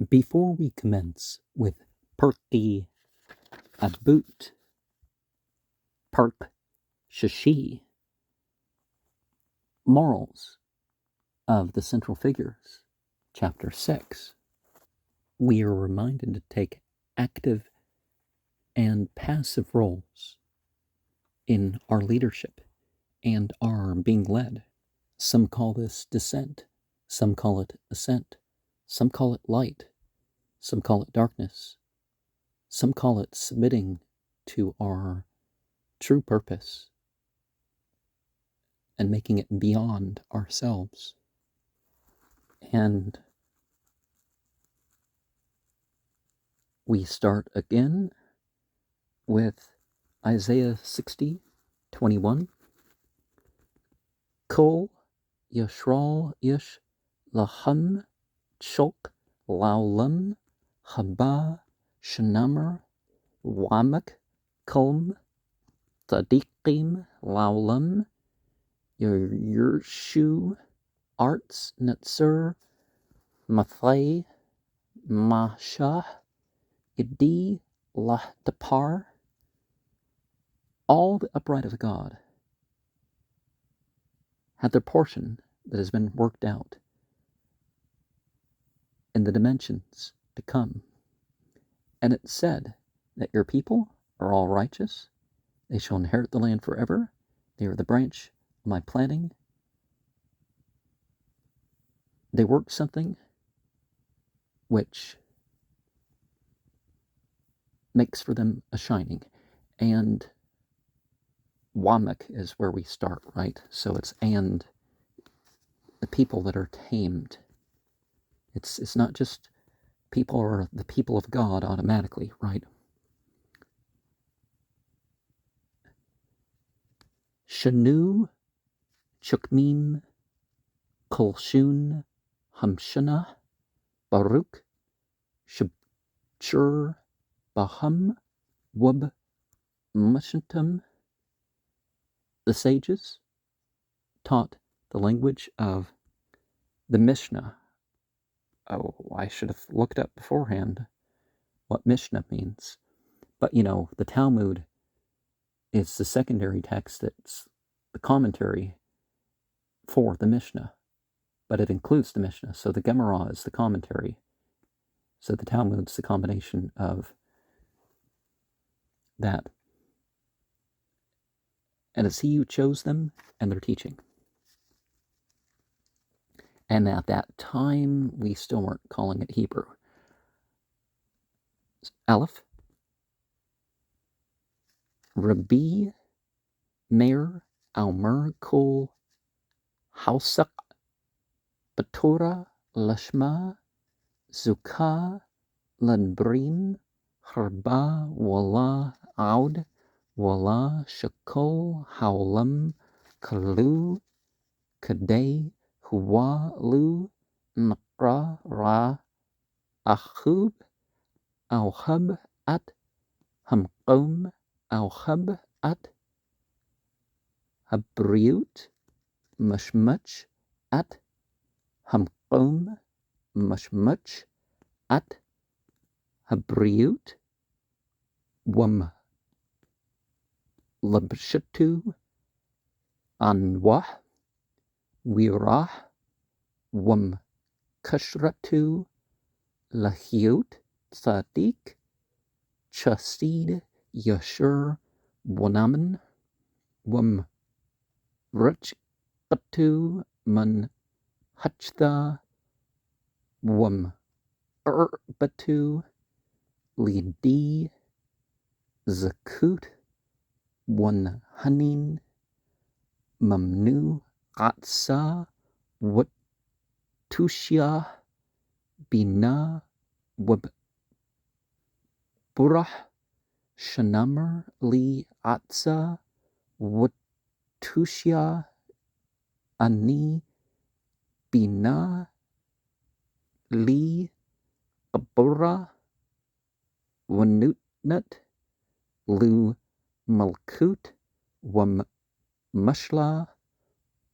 Before we commence with Paraqee Abut, Shashi, Morals of the Central Figures, Chapter 6, we are reminded to take active and passive roles in our leadership and our being led. Some call this descent, some call it ascent, some call it light, some call it darkness, some call it submitting to our true purpose and making it beyond ourselves. And we start again with Isaiah 60:21. Kol Yashral Ish Laham Chok Laulam Haba Shanamar Wamak Kolm Tadiqim Laulam Yershu Arts Natsur Mathai Mashah Idi Lahtapar. All the upright of God had their portion that has been worked out in the dimensions to come. And it said that your people are all righteous. They shall inherit the land forever. They are the branch of my planting. They work something which makes for them a shining. And Wamak is where we start, right? So it's and the people that are tamed. It's not just people are the people of God automatically, right? Shanu Chukmim Kolshun Hamshana Baruch Shabchur Baham Wub Mushantum. The sages taught the language of the Mishnah. Oh, I should have looked up beforehand what Mishnah means. But the Talmud is the secondary text that's the commentary for the Mishnah. But it includes the Mishnah. So the Gemara is the commentary. So the Talmud's the combination of that. And it's he who chose them and their teaching. And at that time, we still weren't calling it Hebrew. Aleph. Rabbi Meir Almer Kol Hausak Batora Lashma Zuka Lanbrim Harba Wala Aud Wala Shakol Haulam Kalu Kadei Huwa Lu Nakra Ra Achub Auhab At Hamqom Auhab At Habriut Mashmuch At Hamqom Mashmuch At Habriut Wam Labshatu Anwah Wirah Wam Kashratu Lahiut Sadiq Chasid Yashur Wanaman Wam Rachkatu Man Hachda Wam Batu Lidi Zakut Wan Hanin Mamnu Atsa Watushya Bina Wab Burah Shanamar Li Atsa Watushya Ani Bina Li Abura Wanutnut Lu Malkut Wam Mushla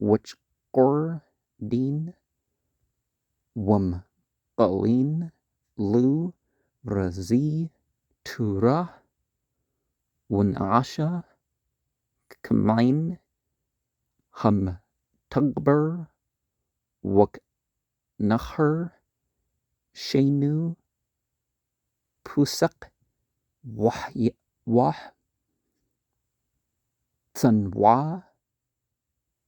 Wachkor Din Wam Qalin Lu Razi Tura Wunasha Kamain Hum Tugber Wuk Nacher Shenu Pusak Wah Tsanwa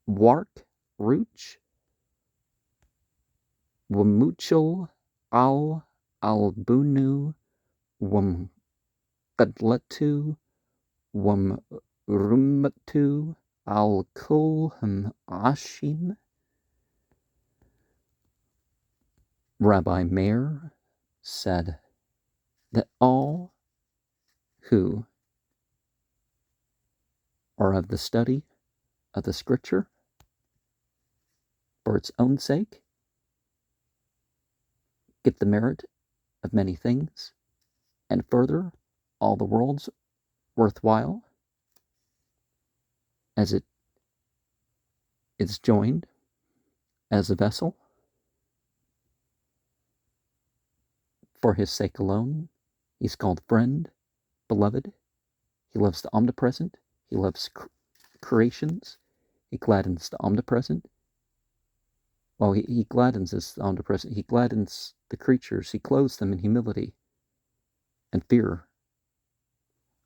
Wark Ruch Wamuchel Albunu Wum Gadletu Wum Rumatu Kulhum Ashim. Rabbi Meir said that all who are of the study of the Scripture for its own sake get the merit of many things, and further, all the world's worthwhile as it is joined as a vessel for his sake alone. He's called friend, beloved. He loves the omnipresent. He loves creations. He gladdens the omnipresent. Well, he gladdens the omnipresent. He gladdens the creatures. He clothes them in humility and fear.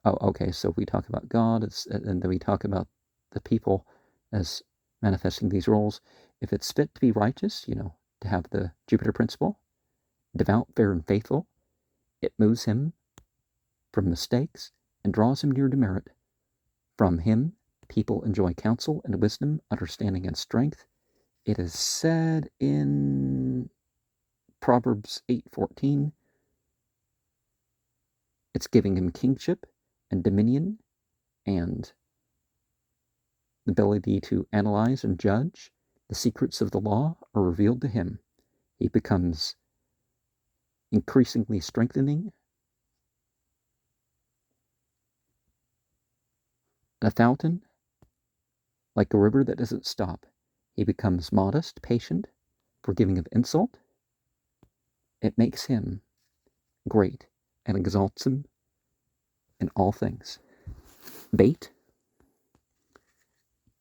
Oh, okay, so we talk about God, and then we talk about the people as manifesting these roles. If it's fit to be righteous, to have the Jupiter principle, devout, fair, and faithful, it moves him from mistakes and draws him near to merit. From him, people enjoy counsel and wisdom, understanding and strength. It is said in Proverbs 8:14, it's giving him kingship and dominion and the ability to analyze and judge. The secrets of the law are revealed to him. He becomes increasingly strengthening, a fountain, like a river that doesn't stop. He becomes modest, patient, forgiving of insult. It makes him great and exalts him in all things. Bait.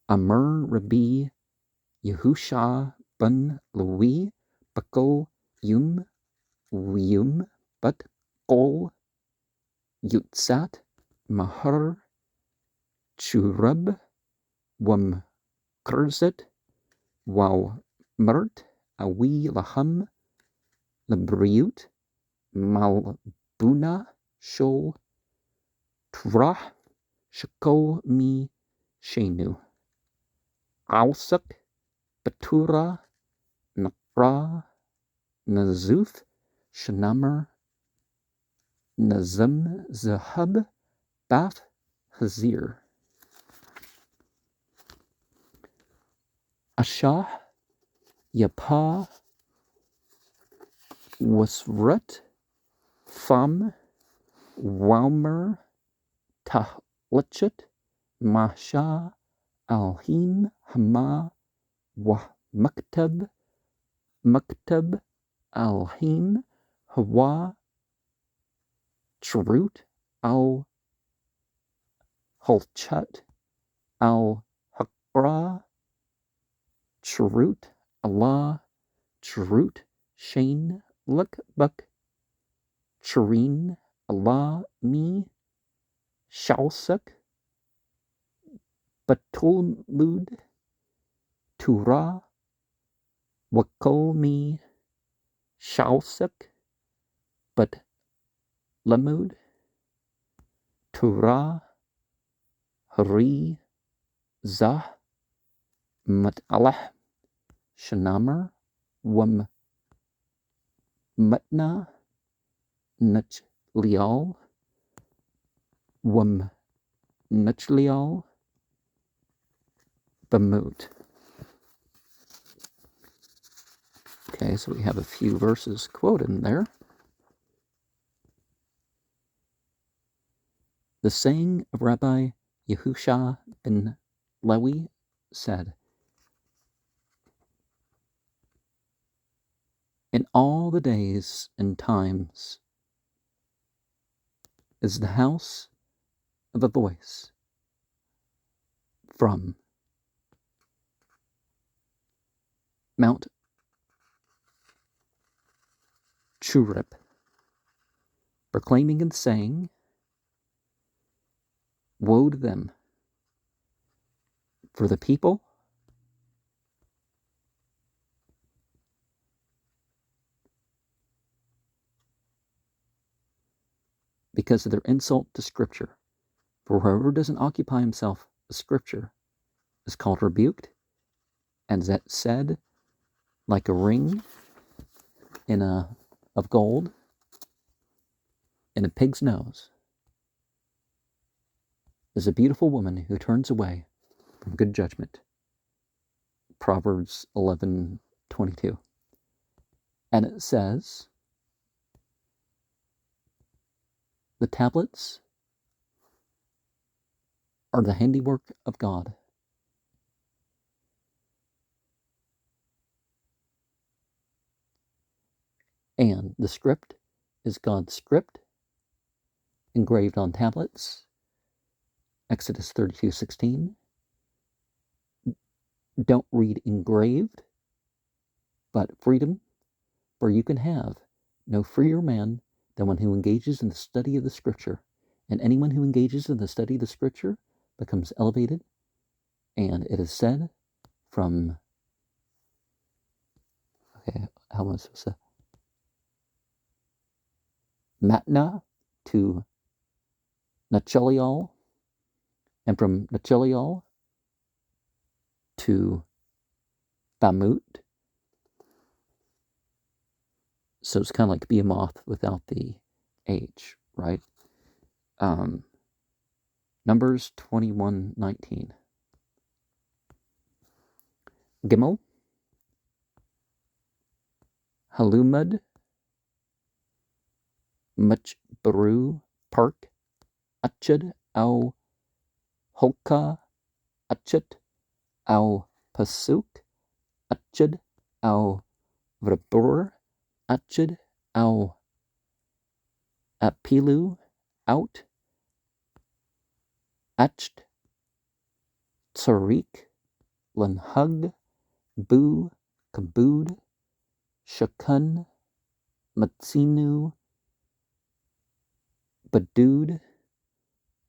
Amr Rabbi Yehusha ben Louis Bakol Yum Bat Kol Yutsat Mahar Churab Wam Kurzet Wow Mert Awi Laham Labriut Malbuna Shol Trah Shako Mi Shenu Ausak Batura Nakra Nazuf Shanamer Nazam Zahab Bath Hazir Ashah Yapa Wasrut Fam Walmer Tahlichet Masha Alhim Hama Wah Maktab Alhim Hawa Trut Al Hulchat Al Hakra Trut Allah Trut Shane Lukbuk Treen Allah Mi Shalsuk Batulmud Tura Wakolmi Shalsuk But Lamud Tura Hari Zah Mat'alah Shanamer Wam Matna Nachlial Wam Nachlial Bamut. Okay, so we have a few verses quoted in there. The saying of Rabbi Yehusha ben Lewi said, in all the days and times is the house of a voice from Mount Churib, proclaiming and saying, woe to them, for the people because of their insult to Scripture. For whoever doesn't occupy himself with Scripture is called rebuked, and that said, like a ring of gold in a pig's nose is a beautiful woman who turns away from good judgment. Proverbs 11:22. And it says, the tablets are the handiwork of God. And the script is God's script, engraved on tablets. Exodus 32:16. Don't read engraved, but freedom, for you can have no freer man than one who engages in the study of the Scripture. And anyone who engages in the study of the Scripture becomes elevated. And it is said from, how am I supposed to say? Matna to Nachelial, and from Nachelial to Bamut. So it's kind of like Behemoth without the H, right? Numbers 21:19. Gimel, Halumad, Machbaru, Park, Achad, Au, Holka, Achat, Au, Pasuk, Achad, Au, Vrabur, Achad, Au, Apilu, Out, Acht, Tsarik, Lanhug, Bu, Kabud, Shakun, Matsinu, Badud,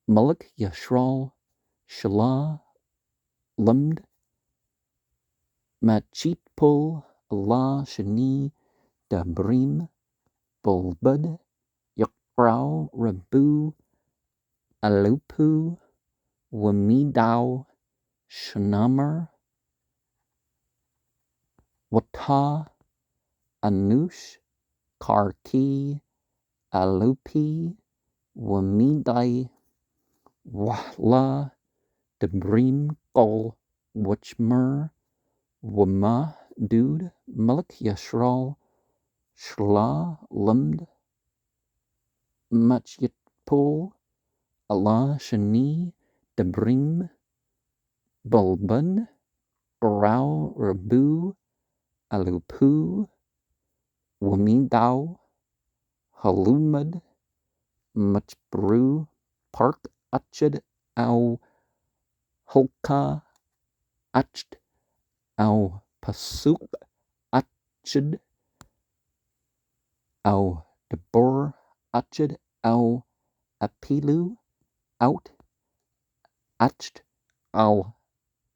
Muluk, Yashral, Shalah, Lumd, Machitpul, Allah, Shani, Dabrim, Bulbud, Yakrau, Rabu, Alupu, Wamidau, Shanamar, Wata, Anush, Karki, Alupi, Wamidai, Wahla, Dabrim, Gol, Wachmer, Wama, Dude, Malik, Yashral, Shla, Lumd, Machyatpul, Allah, Shani, Dabrim, Bulbun, Rau, Rabu, Alupu, Wamidau, Halumad, Machbru, Park, Achad, Au, Holka, Acht, Au, Pasuk, Achad, Au, Debor, Achad, Au, Apilu, Out, Acht, Au,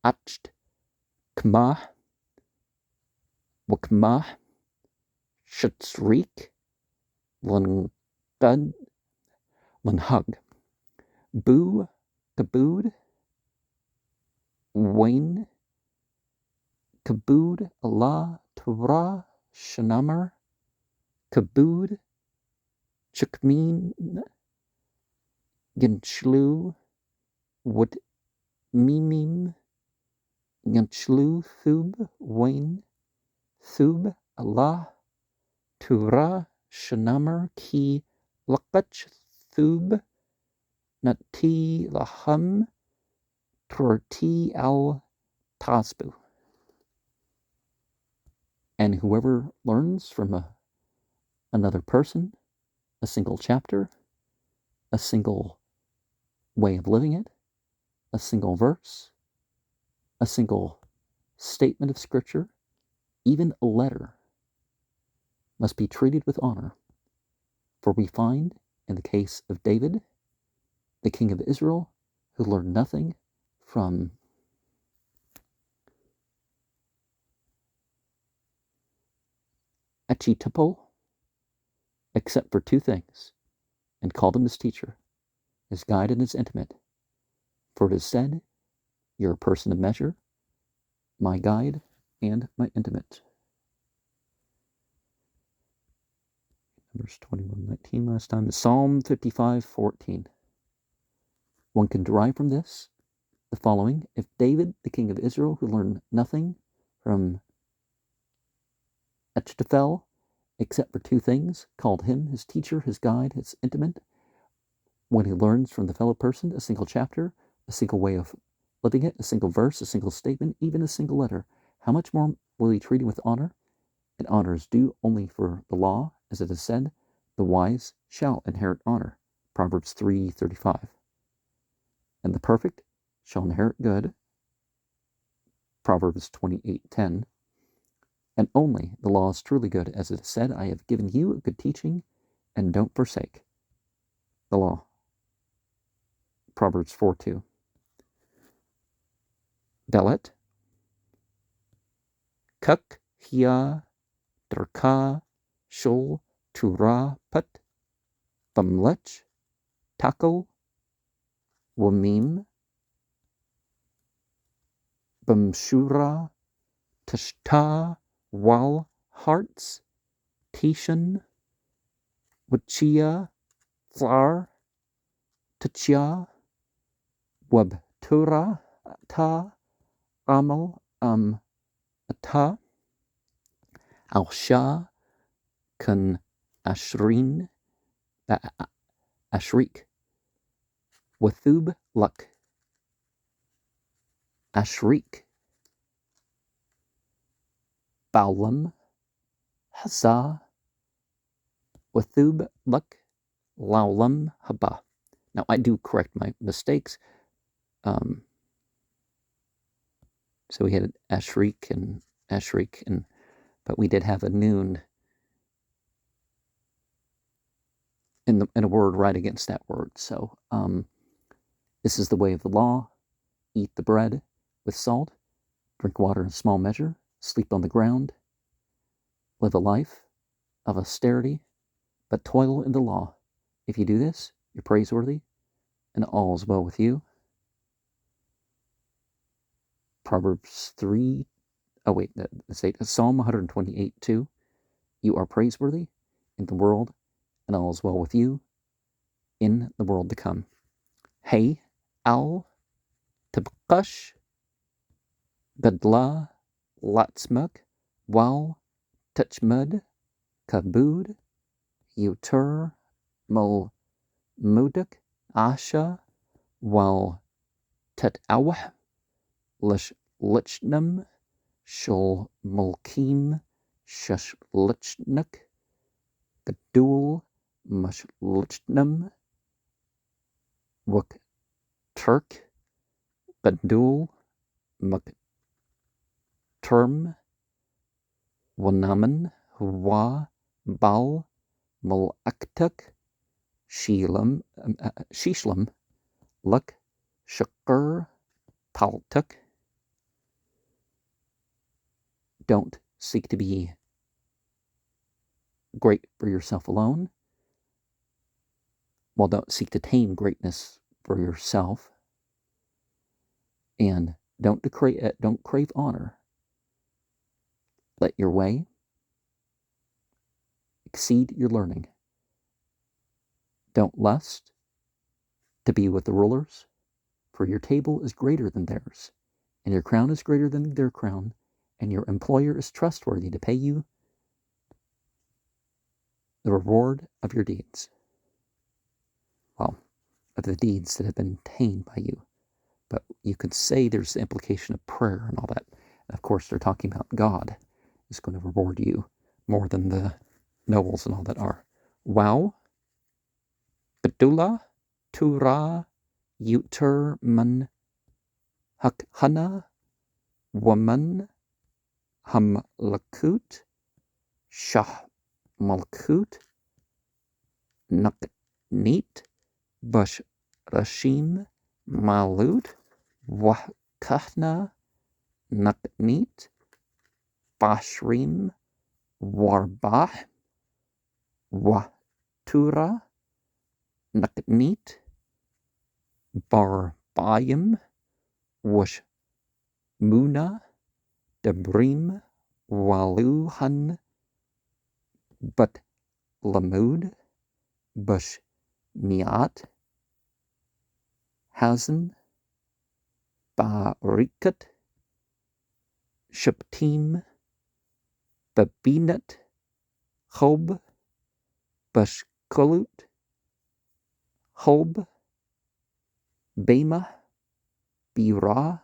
Acht, Kmah, Wakmah, Shatsrik, Lanhug, Bu, Kabud, Wayne, Kabud, Allah, Torah, Shanamar, Kabud, Chukmin, Genshlu, Wood, Mimim, Genshlu, Thub, Wayne, Thub, Allah, Torah, Shanamar, Ki, Lakach, Thub, Nati, Laham, Torti, Al, Tasbu. And whoever learns from another person, a single chapter, a single way of living it, a single verse, a single statement of Scripture, even a letter, must be treated with honor. For we find, in the case of David, the king of Israel, who learned nothing from Achitopel, except for two things, and called him his teacher, his guide, and his intimate. For it is said, "You're a person of measure, my guide, and my intimate." Numbers 21:19 last time. Psalm 55:14. One can derive from this the following: if David, the king of Israel, who learned nothing from Achitophel, except for two things, called him his teacher, his guide, his intimate, when he learns from the fellow person a single chapter, a single way of living it, a single verse, a single statement, even a single letter, how much more will he treat him with honor? And honor is due only for the law, as it is said, "The wise shall inherit honor," Proverbs 3:35. And the perfect shall inherit good, Proverbs 28:10. And only the law is truly good, as it is said, "I have given you a good teaching, and don't forsake the law," Proverbs 4:2. Dalet, Kuk Hia Drka Shul Tura Put Bamlech Tackle Wamim Bamshura Tashta Wal Hearts Tishan Wachia Flar Tachia Wab Tura Ta Amal Ata Al Shah Kun Ashrin Ashrik Wathub Luk Ashrik Baulam Hazah Wathub Luk Laulam Haba. Now I do correct my mistakes. So we had Ashrik, but we did have a noon in a word right against that word. So this is the way of the law: eat the bread with salt, drink water in small measure, sleep on the ground, live a life of austerity, but toil in the law. If you do this, you're praiseworthy, and all is well with you. Proverbs 3. Psalm 128:2. You are praiseworthy in the world, and all is well with you in the world to come. Hey, al tabqash gadla latsmuk wal touchmud kabud yutur mul muduk asha wal tatawah lichnam shul mulkim shashlichnuk gadul mashlichnam wuk turk gadul mak term wanaman wa bal mulaktuk shishlam luk shakir paltuk. Don't seek to be great for yourself alone. Well, don't seek to tame greatness for yourself. And don't crave honor. Let your way exceed your learning. Don't lust to be with the rulers, for your table is greater than theirs, and your crown is greater than their crown, and your employer is trustworthy to pay you the reward of your deeds. Well, of the deeds that have been tamed by you. But you could say there's the implication of prayer and all that. And of course, they're talking about God is going to reward you more than the nobles and all that are. Wow, Bedullah, Tura, Yuter, Man, Hakhana, Waman, Hamlakut, Shah Malkut, Nakneet, Bush Rashim, Malut, Wakahna, Nakneet, Bashrim, Warbah, Watura, Nakneet, Barbayim, Wush Muna, Debrim, Waluhan, But Lamud, Bush Miat, Hazen, Barikat, Shaptim, Babinat, Hob, Bashkolut, Hob, Bema, Bira,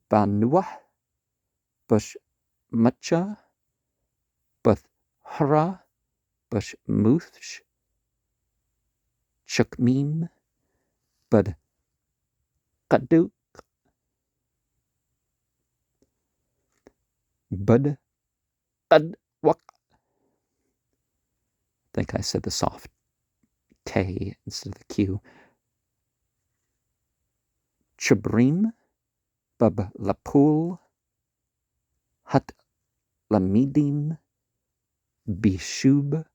Banuah, Bashmacha, Bathra, Bashmuth, Chukmim, Bud Kaduk, Bud Kadwak. I think I said the soft K instead of the Q. Chabrim, Bab Lapul, Hat Lamidim, Bishub,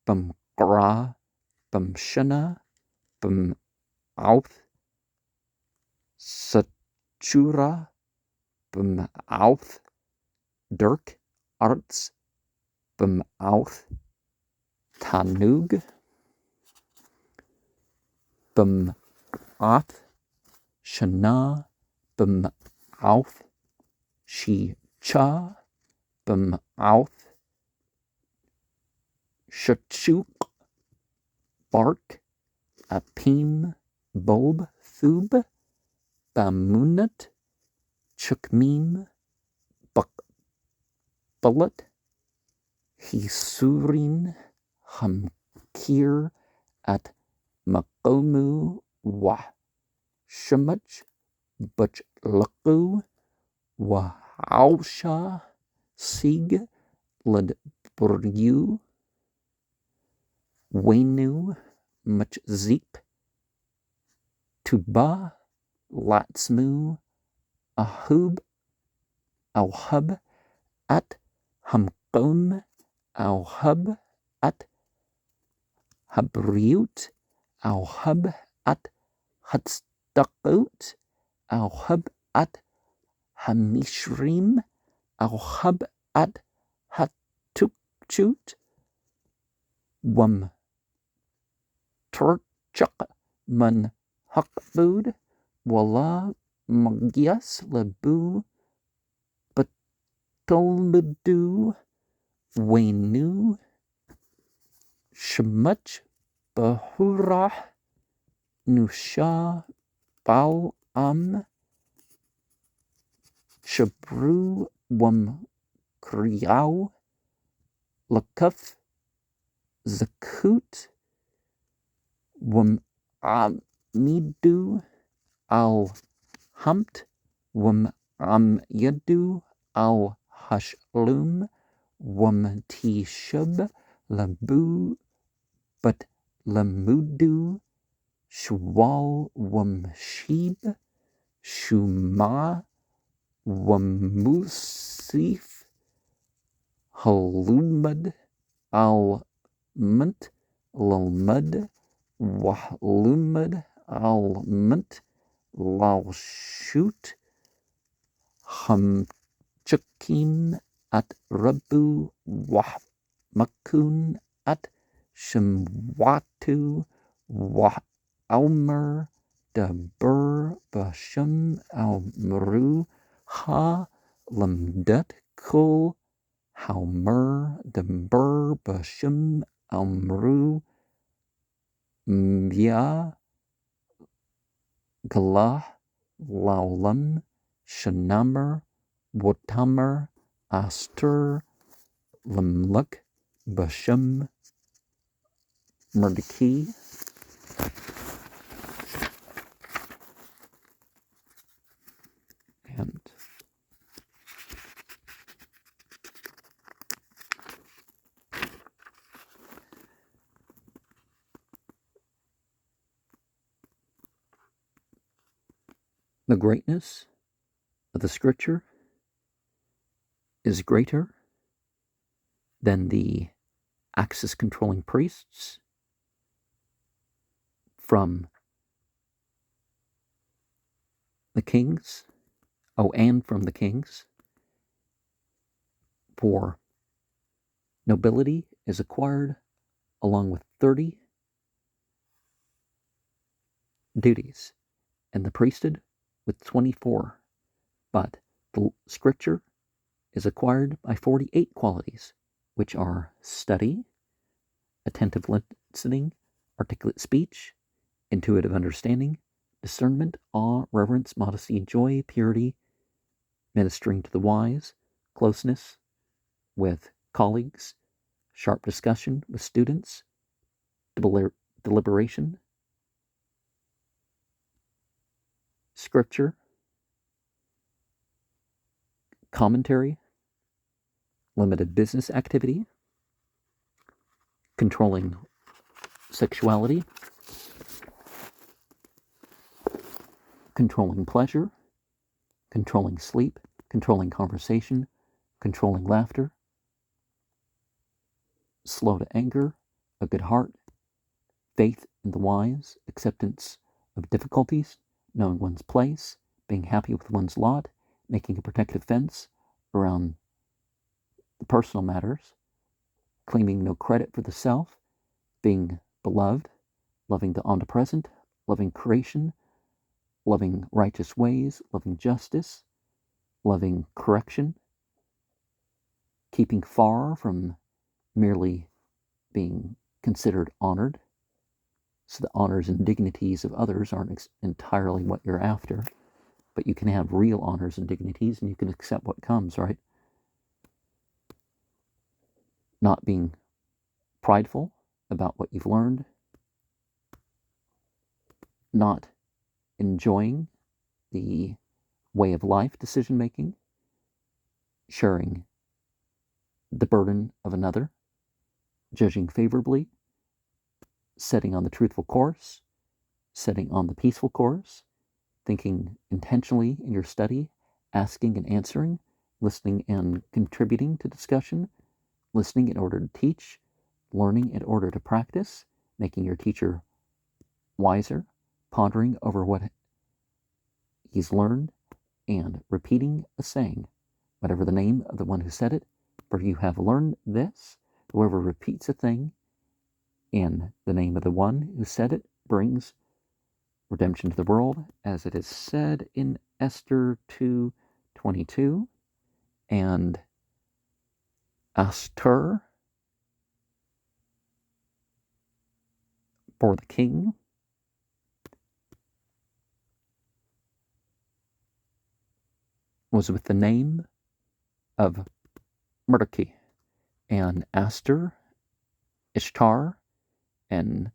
Bum Gra, Bum Shana, Bum Auth, Sachura, Bum Auth, Dirk, Arts, Bum Auth, Tanug, Bum Ath, Shana, Bum Auth, She Cha, Bum Auth, Shachuk, Bark, Apim, Bulb, Thub, Bamunat, Chukmim, Bullet, Hisurin, Hamkir, at Makomu, Wah, Shemach, Butch Luku, Wahausha, Sig, Ledburyu, Wenu, Machzip, Tuba, Latsmu, Ahub, Alhub, at Hamkom, Alhub, at Habriut, Alhub, at Hatstakot, Alhub, at Hamishrim, Alhub, at Hatukchut, Wam Turchak, Man Hakbud, Walla, Magyas, Lebu, Batolmedu, Wenu, Shemach, Bahurah, Nusha, Baal-am, Shabru, Wam Kriau, Lakuf, Zakut, Wam Amidu, Al-Hamt, Wam Amyadu, Al-Hashlum, Wam Tishub, Labu, But Lamudu, Shwal, Wam Shib, Shuma, Wam Musif, Halumad, Al-Munt, Lalmud, Wahlumad, Al-Munt, Lalshut, Hamchukim, at Rabu, Wahmakun, at Shemwatu, Wa'almer, Dabur, Basham, Al-Mru, Ha, Lamdut, Kul, Halmer, Dabur, Basham, Al-Mru, Mya, Galah, Laulam, Shanamer, Watamer, Aster Lamluk Bashum Merdeki and the greatness of the scripture is greater than the access controlling priests from the kings, and from the kings, for nobility is acquired along with 30 duties, and the priesthood with 24, but the scripture is acquired by 48 qualities, which are study, attentive listening, articulate speech, intuitive understanding, discernment, awe, reverence, modesty, joy, purity, ministering to the wise, closeness with colleagues, sharp discussion with students, deliberation, scripture, commentary, limited business activity, controlling sexuality, controlling pleasure, controlling sleep, controlling conversation, controlling laughter, slow to anger, a good heart, faith in the wise, acceptance of difficulties, knowing one's place, being happy with one's lot, making a protective fence around the personal matters, claiming no credit for the self, being beloved, loving the omnipresent, loving creation, loving righteous ways, loving justice, loving correction, keeping far from merely being considered honored, so the honors and dignities of others aren't entirely what you're after, but you can have real honors and dignities and you can accept what comes, right? Not being prideful about what you've learned, not enjoying the way of life decision making, sharing the burden of another, judging favorably, setting on the truthful course, setting on the peaceful course, thinking intentionally in your study, asking and answering, listening and contributing to discussion, listening in order to teach, learning in order to practice, making your teacher wiser, pondering over what he's learned, and repeating a saying, whatever the name of the one who said it, for you have learned this. Whoever repeats a thing in the name of the one who said it brings redemption to the world, as it is said in Esther 2:22, and Astur for the king was with the name of Merdeki, and Astur, Ishtar, and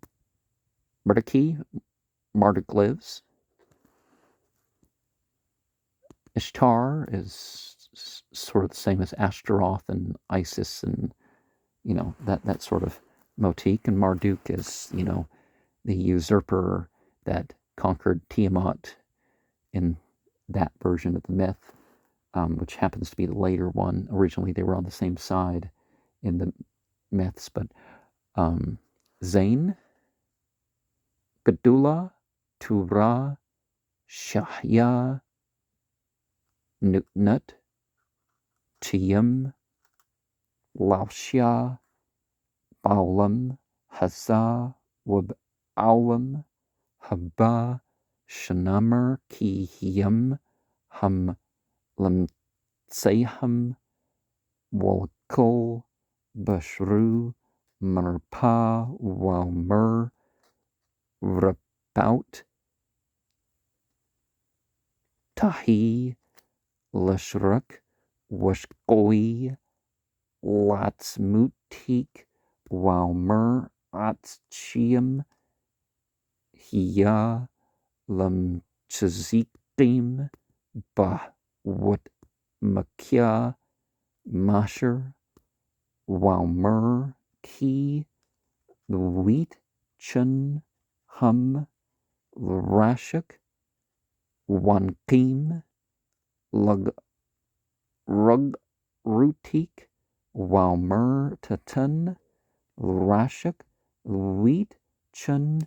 Merdeki, Marduk lives. Ishtar is sort of the same as Ashtaroth and Isis and, that sort of motif. And Marduk is, the usurper that conquered Tiamat in that version of the myth, which happens to be the later one. Originally, they were on the same side in the myths, but Zain, Gedula, Tura, Shahya, Nut, Tiyam, Laushya, Baulam, Hazah, Wab Aulam, Haba, Shanamar, Kihiyam, Hum, Lamtseham, Walkul, Bashru, Marpa, Walmer, Rapout, Tahi, Lashruk, washkoi latsmutik walmer atchium hiya lam chazikim ba wat makia masher walmer ki wheat chun hum rashak wankim lug rug rutik walmer tatun rashak wheat chun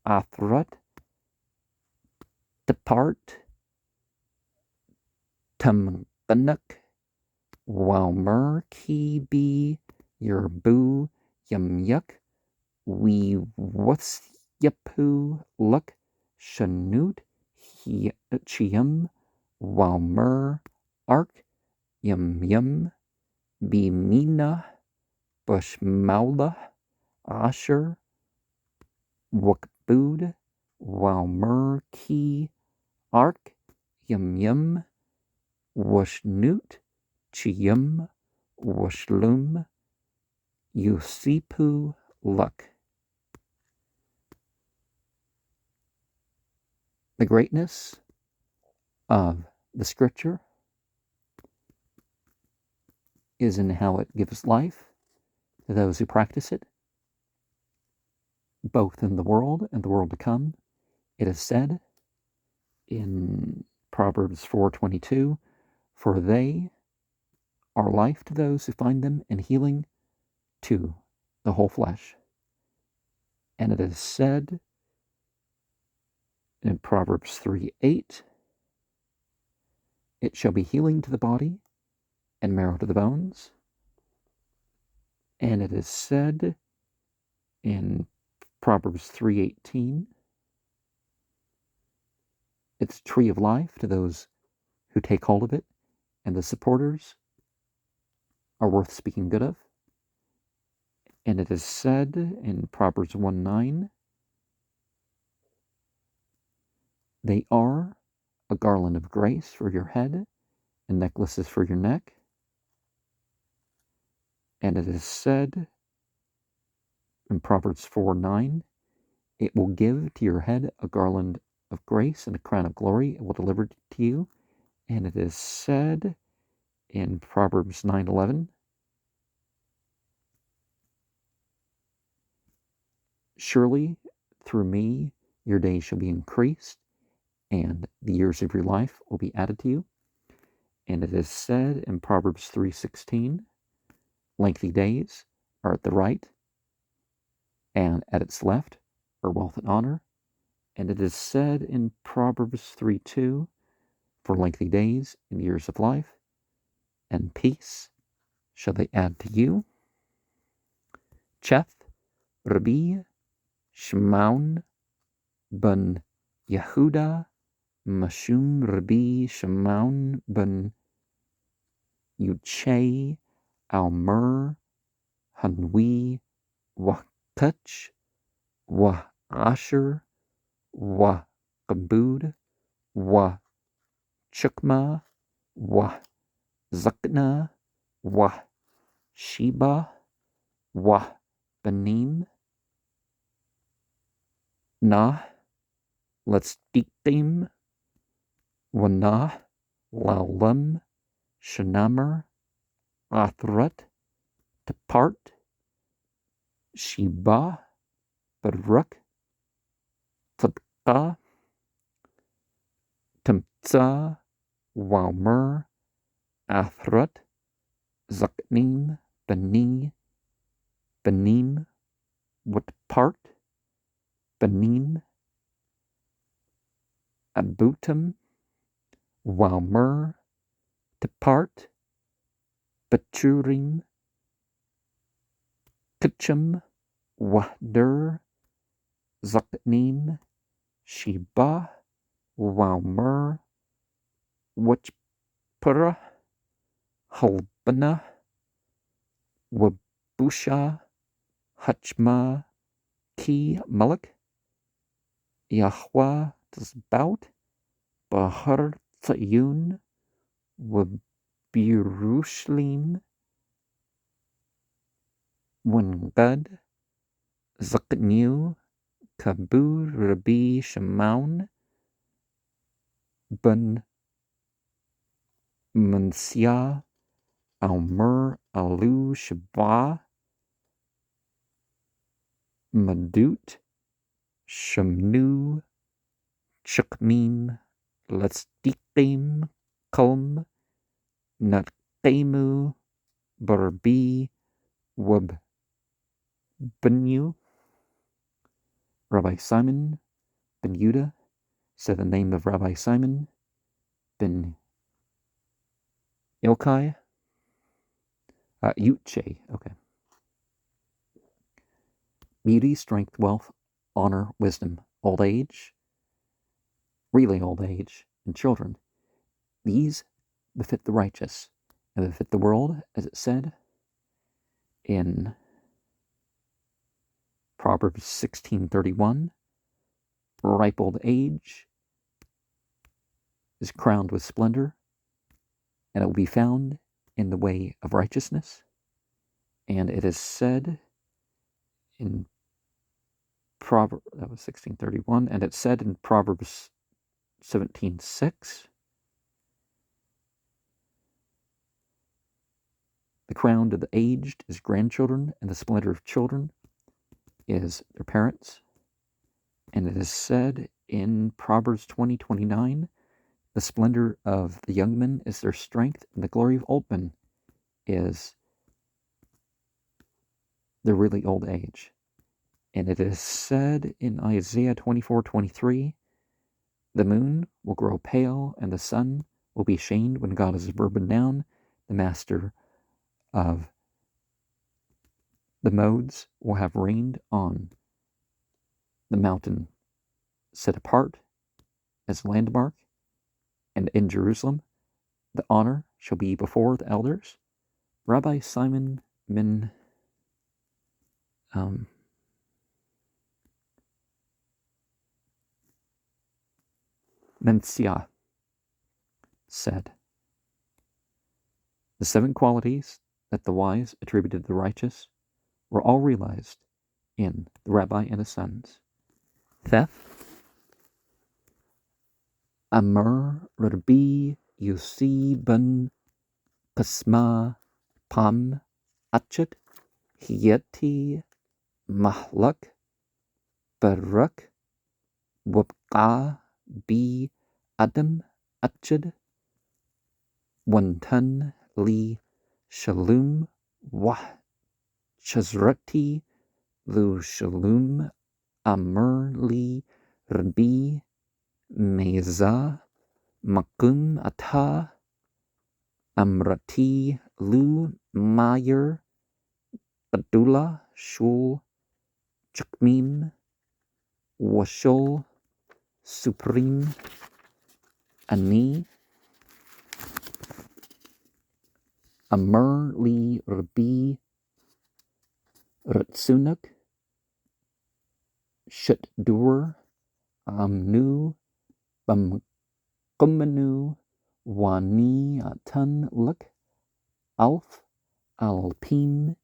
athrat depart tamganak walmer ki be yerbu yamyuk we wasyapu luk shanut chiam walmer ark yum bimina bushmaula asher wakbud walmer ki ark yum washnut chiam washlum yusipu luk. The greatness of the scripture is in how it gives life to those who practice it, both in the world and the world to come. It is said in Proverbs 4:22, for they are life to those who find them and healing to the whole flesh. And it is said in Proverbs 3:8, it shall be healing to the body and marrow to the bones. And it is said in Proverbs 3:18, it's a tree of life to those who take hold of it, and the supporters are worth speaking good of. And it is said in Proverbs 1:9, they are a garland of grace for your head and necklaces for your neck. And it is said in Proverbs 4:9, it will give to your head a garland of grace and a crown of glory. It will deliver to you. And it is said in Proverbs 9:11, surely through me your days shall be increased, and the years of your life will be added to you. And it is said in Proverbs 3:16, lengthy days are at the right, and at its left are wealth and honor. And it is said in Proverbs 3:2, for lengthy days and years of life and peace shall they add to you. Cheth Rabbi Shimon ben Yehuda Mashum Rabbi Shimon ben Yuchei Almer Hanwi Wakach Wa Asher Wa Kabud Wa Chukma Wa Zakna Wa Sheba Wa Banim Na Let's Dikim Wana Laulam Shanamer Athrat Tapart Sheba Barak Tabka Tamtza Walmer Athrat Zaknim Bani Banim Watpart Banim Abutum Walmer Tapart Baturim Kachum Wahder Zaknim Sheba Walmer Wachpura Halbana Wabusha Hachma Ki Malik Yahweh Tzbaut Bahar Tzayun Birushlim Wangad Zaknu Kabur Rabbi Shimon Ben Mansya Almur Alu Shabah Madut Shamnu Chukmim Lastikim Kulm Natqemu Barbi Wab Benu. Rabbi Simon ben Yehuda said the name of Rabbi Simon ben Ilkai. Yuche, okay. Beauty, strength, wealth, honor, wisdom, old age, really old age, and children. These befit the righteous and befit the world, as it said in Proverbs 16:31. Ripe old age is crowned with splendor, and it will be found in the way of righteousness. And it is said in Proverbs, that was 16:31, and it said in Proverbs 17:6, the crown of the aged is grandchildren, and the splendor of children is their parents. And it is said in Proverbs 20:29, the splendor of the young men is their strength, and the glory of old men is their really old age. And it is said in Isaiah 24:23, the moon will grow pale, and the sun will be shamed when God is broken down. The master of the modes will have reigned on the mountain set apart as a landmark, and in Jerusalem the honor shall be before the elders. Rabbi Simon ben Mencia said, the 7 qualities that the wise attributed to the righteous were all realized in the rabbi and his sons. Theft, Amr Rabbi Yossi ben Kasma Pam Achet Hiyati Mahlak Barak Wabqa Bi Adam Ached Wantan Li Shalom Wah Chazrati Lu Shalom Amr Li Rabbi Meza Makum Ata Amrati Lu Mayer Abdullah Shul Chukmim Washul Supreme Ani Amr Li Rabbi Ratsunak Shutdur Amnu Bamkumanu Wani Atan Luk Alf Alpim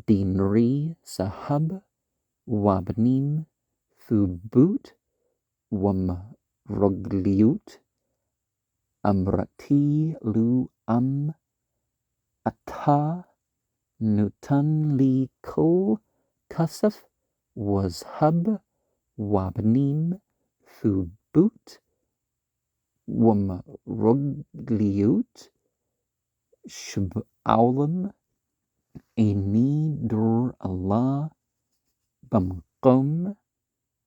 Dinri Sahab Wabnim Thubut Wamrogliut Amrati Lu Ata Nutan Li Ko Kasaf was Hub Wabnim Thubut Wamrogliut Shub'aulam Ani Dur Allah Bamqom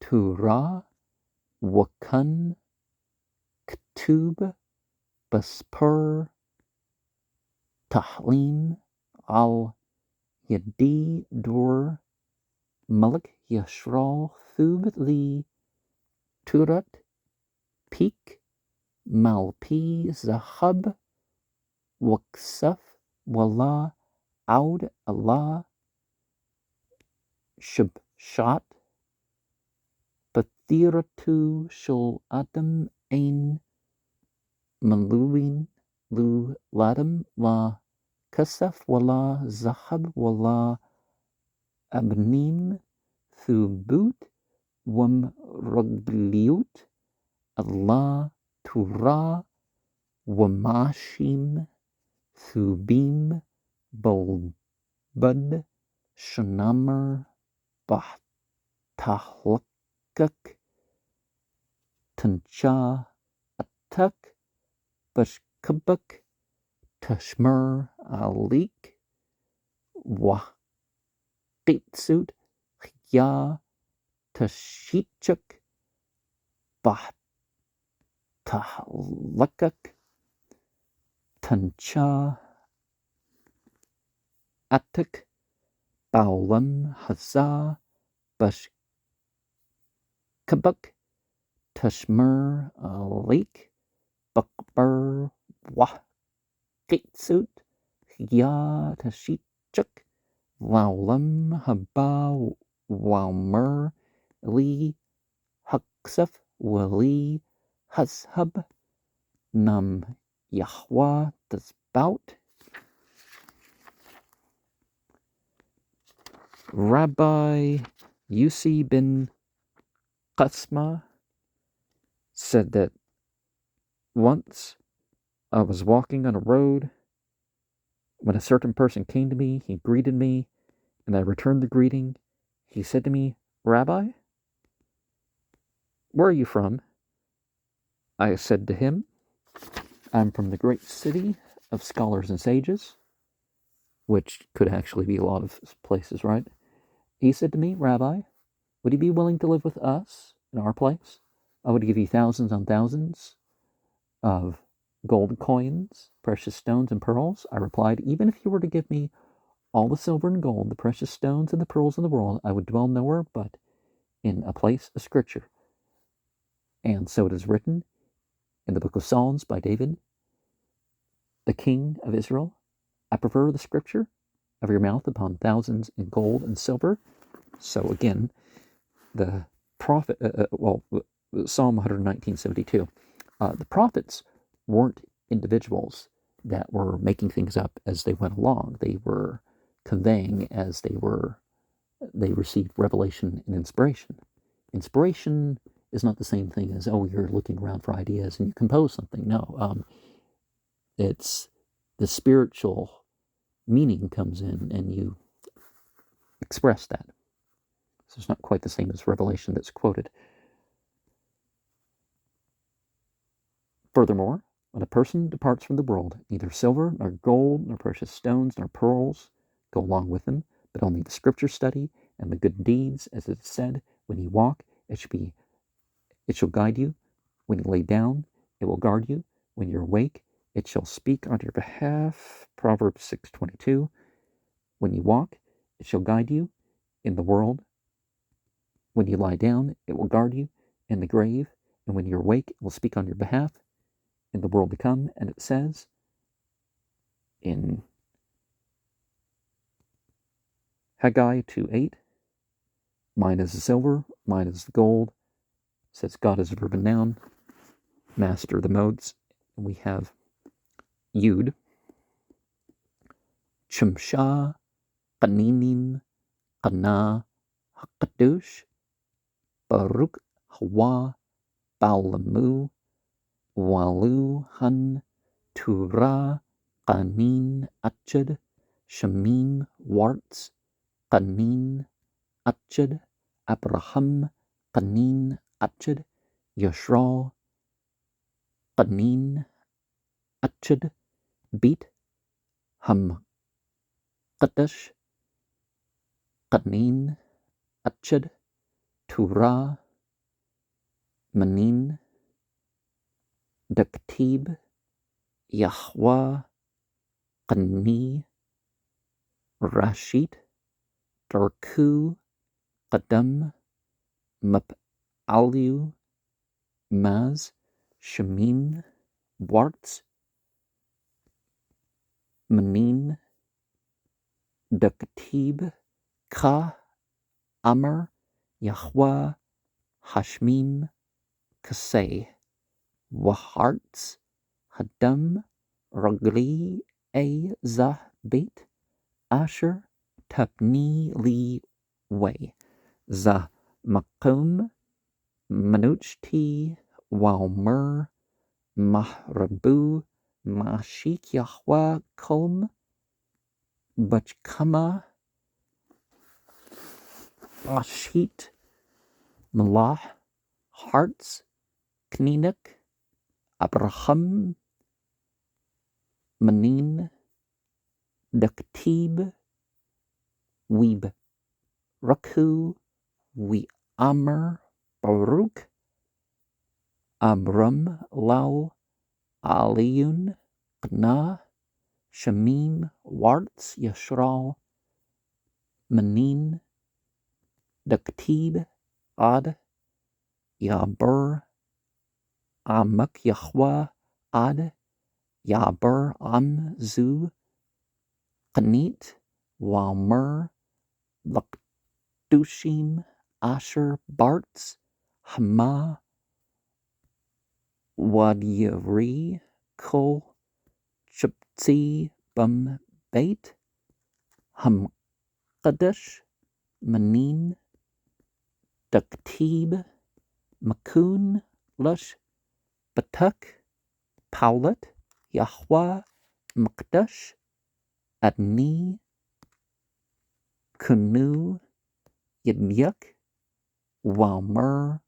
Tura Wakan Ktub Baspur Tahlim Al Yadi Dur Malik Yashral Thub Li Turat Peak Malpi Zahab Waksaf Wallah Aud Allah Shabshat Pathiratu Shul Adam Ain Maluin lu ladam la kasaf wala zahab wala abnim thubut wam rugliut Allah Turah Wamashim Thubim Bulbud Shanamar Bahtahlakak Tancha Atak Bashkabak Tashmur Alik Waqitsut Ya Tashichak Bahtahlakak Tancha Atak Baulam Hazah Bashkabak Tashmur Alik Bakbar Waqitsut Ya Tashichak Laulam Haba Walmer Li Haksaf Wali Hashab Nam Yahwa Tasbout Rabbi Yussi bin Qasma said that once I was walking on a road when a certain person came to me, he greeted me, and I returned the greeting. He said to me, "Rabbi, where are you from?" I said to him, "I'm from the great city of scholars and sages," which could actually be a lot of places, right? He said to me, "Rabbi, would you be willing to live with us in our place? I would give you thousands on thousands of gold coins, precious stones, and pearls." I replied, "Even if you were to give me all the silver and gold, the precious stones, and the pearls in the world, I would dwell nowhere but in a place of scripture." And so it is written in the book of Psalms by David, the king of Israel, "I prefer the scripture of your mouth upon thousands in gold and silver." So again, the prophet, Psalm 119:72. The prophets weren't individuals that were making things up as they went along. They were conveying as they received revelation and inspiration. Inspiration is not the same thing as, oh, you're looking around for ideas and you compose something. No, it's the spiritual meaning comes in and you express that. So it's not quite the same as revelation that's quoted. Furthermore, when a person departs from the world, neither silver, nor gold, nor precious stones, nor pearls go along with him, but only the scripture study and the good deeds, as it is said, when you walk, it shall guide you. When you lay down, it will guard you. When you're awake, it shall speak on your behalf. Proverbs 6:22. When you walk, it shall guide you in the world. When you lie down, it will guard you in the grave. And when you're awake, it will speak on your behalf in the world to come. And it says in Haggai 2:8, mine is the silver, mine is the gold. It says God is a verb and noun, master of the modes. And we have Yud, Chumsha, Qaninim, Qana, Hakadush, Baruch, Hawa, Baalamu, Walu, Han, Turah, Qanin, Achad, Shamim, Warts, Qanin, Achad, Abraham, Qanin, Achad, Yashral, Qanin, Achad, Beat, Ham, Qadash, Qanin, Achad, Turah, Manin, Daktib, Yahweh, Qani, Rashid, Darku, Qadam, Map'aliu, Maz, Shamim, Warts, Manin, Daktib, Ka, Amr, Yahweh, Hashmim, Kaseh, Waharts, Hadam, Ragli a zah beit asher tapni li way zah makum manuchti walmer mahrabu mashik yahwa kolm bachkama ashit malah hearts kninik abraham manin daktib weeb raku we amr baruch abram lau aliyun qna shamim warts yashral manin daktib ad yaber amak yahwa ad yaber amzu qanit walmer lakdushim asher barts hama wadyari kol chuptzi bum bait hamqadash manin daktib makun lush batuk paulet yahwa maqdash adni kunu yibyak walmer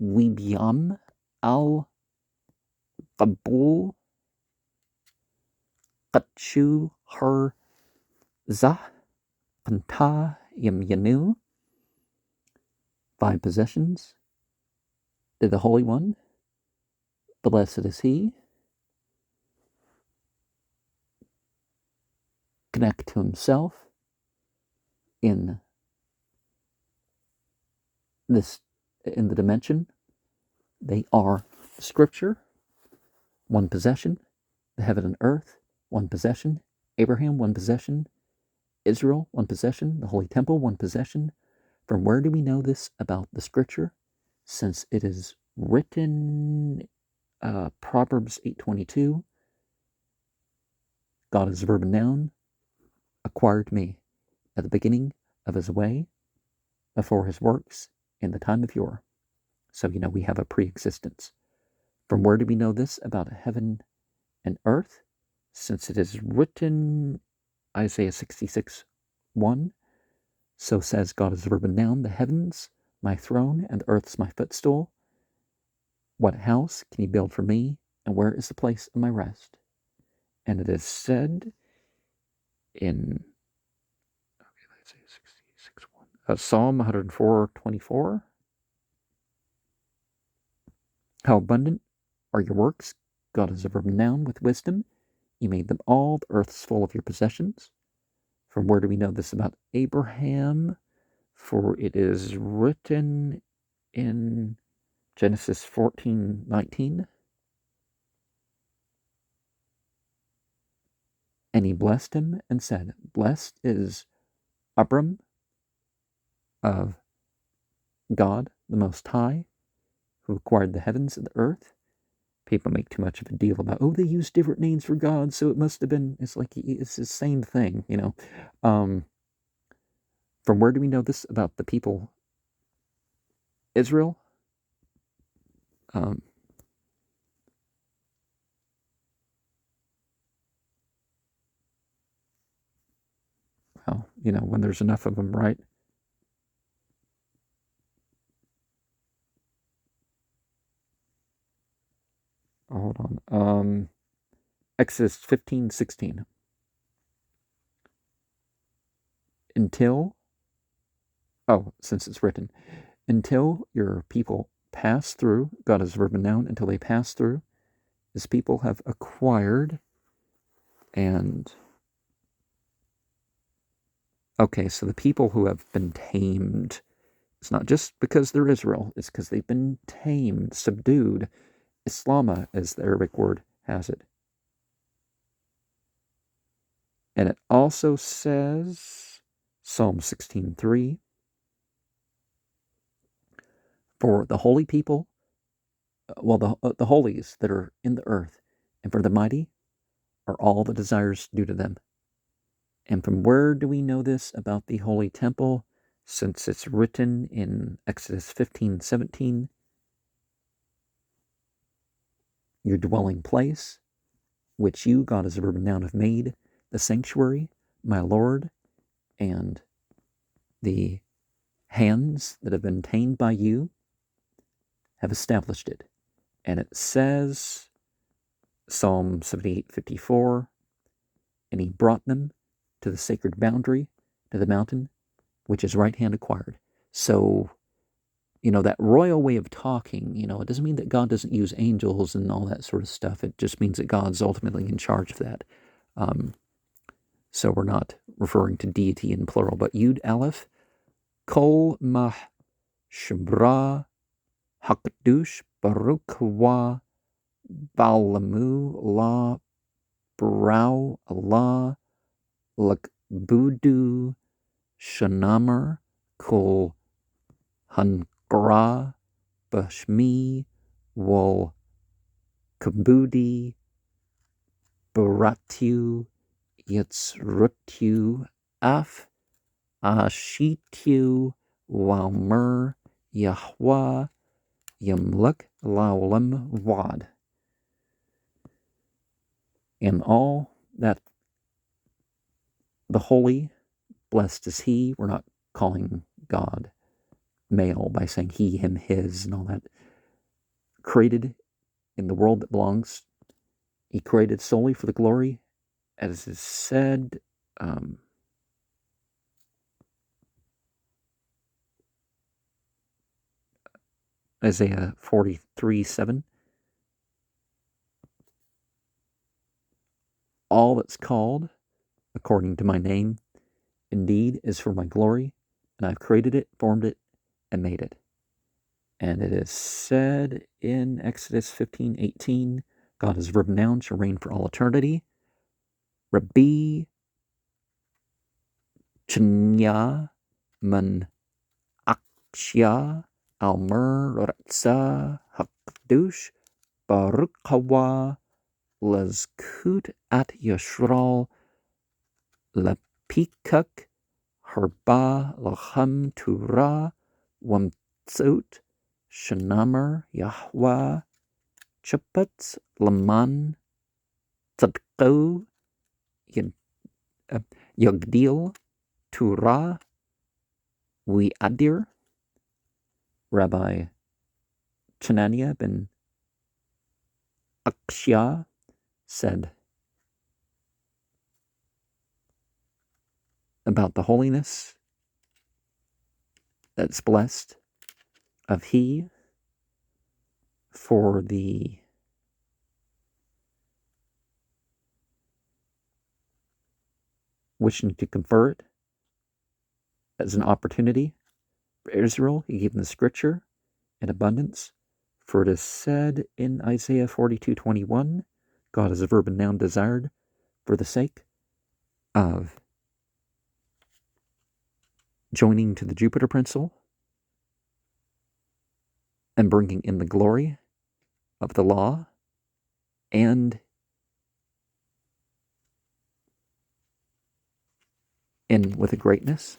wibyam al qabul qatshu her zah panta yamyanu. 5 possessions to the Holy One. Blessed is he. Connect to himself in the dimension. They are Scripture, 1 possession, the heaven and earth, 1 possession, Abraham, 1 possession, Israel, 1 possession, the Holy Temple, 1 possession. From where do we know this about the Scripture? Since it is written, Proverbs 8:22, God is a verb and noun, acquired me at the beginning of his way, before his works, in the time of yore. So, we have a pre-existence. From where do we know this about heaven and earth? Since it is written, Isaiah 66:1, so says God is a verb and noun, the heavens, my throne, and the earth's my footstool. What house can he build for me, and where is the place of my rest? And it is said in Psalm 104:24, how abundant are your works, God is a verb and noun with wisdom. You made them all, the earth's full of your possessions. From where do we know this about Abraham? For it is written in Genesis 14:19. And he blessed him and said, blessed is Abram of God, the Most High, who acquired the heavens and the earth. People make too much of a deal about, they use different names for God, so it must have been, it's like, it's the same thing, From where do we know this about the people Israel? Well, when there's enough of them, right? Hold on. Exodus 15:16. Since it's written, until your people pass through, God is verb and noun, until they pass through, his people have acquired, and so the people who have been tamed, it's not just because they're Israel, it's because they've been tamed, subdued. Islama, as the Arabic word has it. And it also says, Psalm 16:3, for the holy people, the holies that are in the earth, and for the mighty, are all the desires due to them. And from where do we know this about the Holy Temple? Since it's written in Exodus 15:17, your dwelling place, which you, God as a verb and noun, have made, the sanctuary, my Lord, and the hands that have been tamed by you have established it. And it says, Psalm 78:54, and he brought them to the sacred boundary, to the mountain, which his right hand acquired. So, that royal way of talking, it doesn't mean that God doesn't use angels and all that sort of stuff. It just means that God's ultimately in charge of that. So we're not referring to deity in plural, but Yud Aleph, Kol Mah Shabra Hakdush Baruch Wa Balamu La Brau Allah Lakbudu Shanamar Kol Hankra Bashmi Wal Kabudi Baratu Yitzrutu Af Ashitu Walmer Yahweh Yamluk Laulam Wad. And all that the holy, blessed is he. We're not calling God male by saying he, him, his, and all that. Created in the world that belongs, he created solely for the glory, as is said, Isaiah 43:7. All that's called according to my name indeed is for my glory, and I've created it, formed it, and made it. And it is said in Exodus 15:18, God as verb and noun shall reign for all eternity. Rabbi Chnya Man Akshya Almer Ratza Hakdush Baruch Hawa Lazkut at Yashral Lapikak Harba Lacham Tura Wamtsut Shanamar Yahweh Chapatz Laman Tzadko Yagdil Tura We Adir. Rabbi Chanania ben Akshya said about the holiness that's blessed of he for the wishing to confer it as an opportunity for Israel. He gave them the scripture in abundance. For it is said in Isaiah 42:21, God is a verb and noun desired for the sake of joining to the Jupiter principle and bringing in the glory of the law and in with a greatness